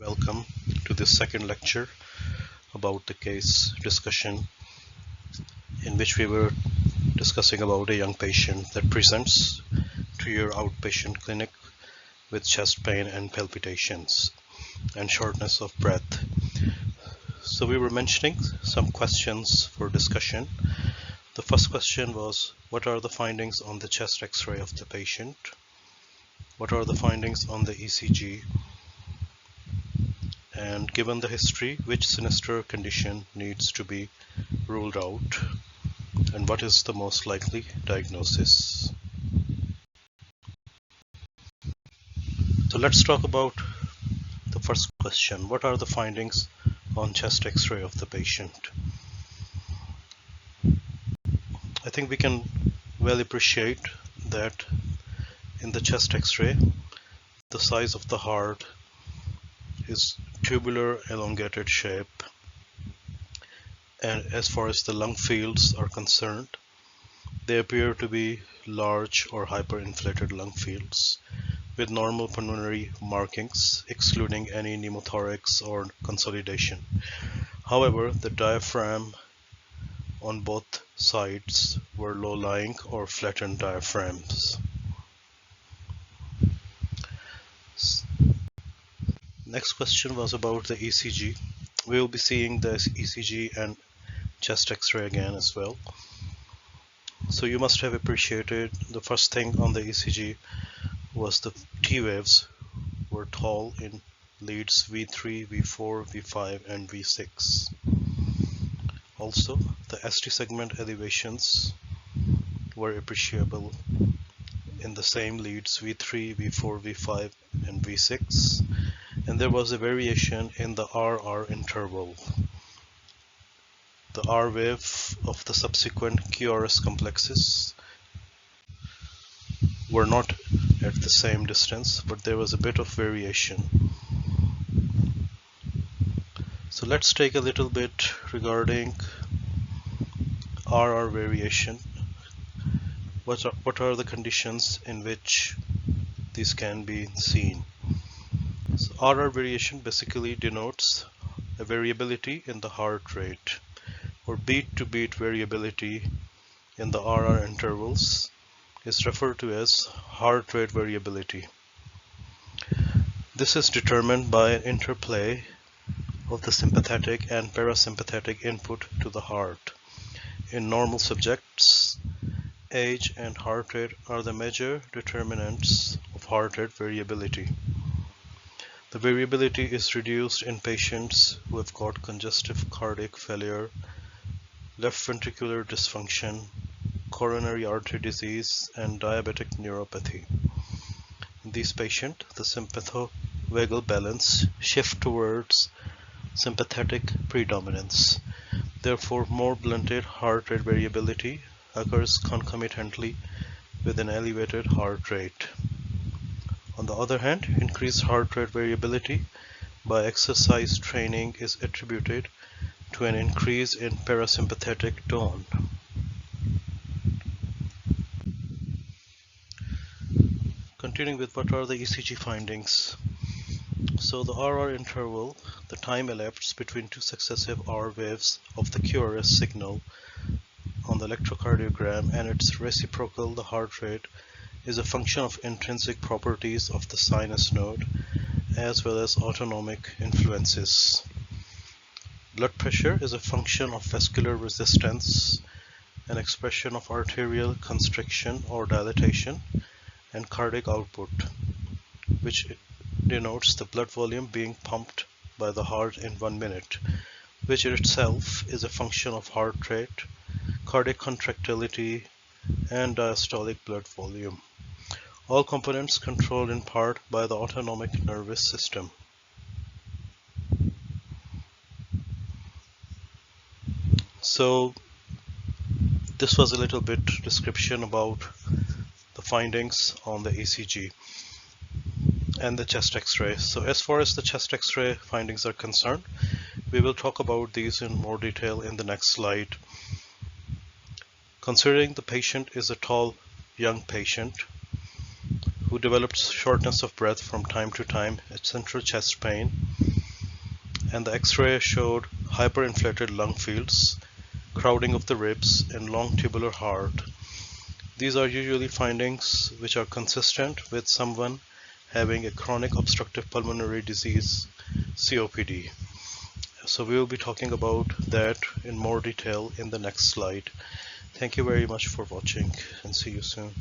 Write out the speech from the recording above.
Welcome to this second lecture about the case discussion in which we were discussing about a young patient that presents to your outpatient clinic with chest pain and palpitations and shortness of breath. So we were mentioning some questions for discussion. The first question was, what are the findings on the chest X-ray of the patient? What are the findings on the ECG? And given the history, which sinister condition needs to be ruled out? And what is the most likely diagnosis? So let's talk about the first question. What are the findings on chest X-ray of the patient? I think we can well appreciate that in the chest X-ray, the size of the heart is tubular elongated shape, and as far as the lung fields are concerned, they appear to be large or hyperinflated lung fields with normal pulmonary markings excluding any pneumothorax or consolidation. However, the diaphragm on both sides were low-lying or flattened diaphragms. Next question was about the ECG. We will be seeing the ECG and chest X-ray again as well. So you must have appreciated the first thing on the ECG was the T waves were tall in leads V3, V4, V5 and V6. Also, the ST segment elevations were appreciable in the same leads V3, V4, V5 and V6, and there was a variation in the RR interval. The R wave of the subsequent QRS complexes were not at the same distance, but there was a bit of variation. So let's take a little bit regarding RR variation. What are the conditions in which these can be seen? So RR variation basically denotes a variability in the heart rate, or beat-to-beat variability in the RR intervals is referred to as heart rate variability. This is determined by an interplay of the sympathetic and parasympathetic input to the heart. In normal subjects, age and heart rate are the major determinants of heart rate variability. The variability is reduced in patients who have got congestive cardiac failure, left ventricular dysfunction, coronary artery disease, and diabetic neuropathy. In these patients, the sympathovagal balance shifts towards sympathetic predominance. Therefore, more blunted heart rate variability occurs concomitantly with an elevated heart rate. On the other hand, increased heart rate variability by exercise training is attributed to an increase in parasympathetic tone. Continuing with what are the ECG findings. So the RR interval, the time elapsed between two successive R waves of the QRS signal on the electrocardiogram and its reciprocal, the heart rate, is a function of intrinsic properties of the sinus node as well as autonomic influences. Blood pressure is a function of vascular resistance, an expression of arterial constriction or dilatation, and cardiac output, which denotes the blood volume being pumped by the heart in 1 minute, which in itself is a function of heart rate, cardiac contractility, and diastolic blood volume. All components controlled in part by the autonomic nervous system. So this was a little bit description about the findings on the ECG and the chest X-ray. So as far as the chest X-ray findings are concerned, we will talk about these in more detail in the next slide. Considering the patient is a tall young patient who develops shortness of breath from time to time, central chest pain, and the X-ray showed hyperinflated lung fields, crowding of the ribs, and long tubular heart. These are usually findings which are consistent with someone having a chronic obstructive pulmonary disease, COPD. So we will be talking about that in more detail in the next slide. Thank you very much for watching and see you soon.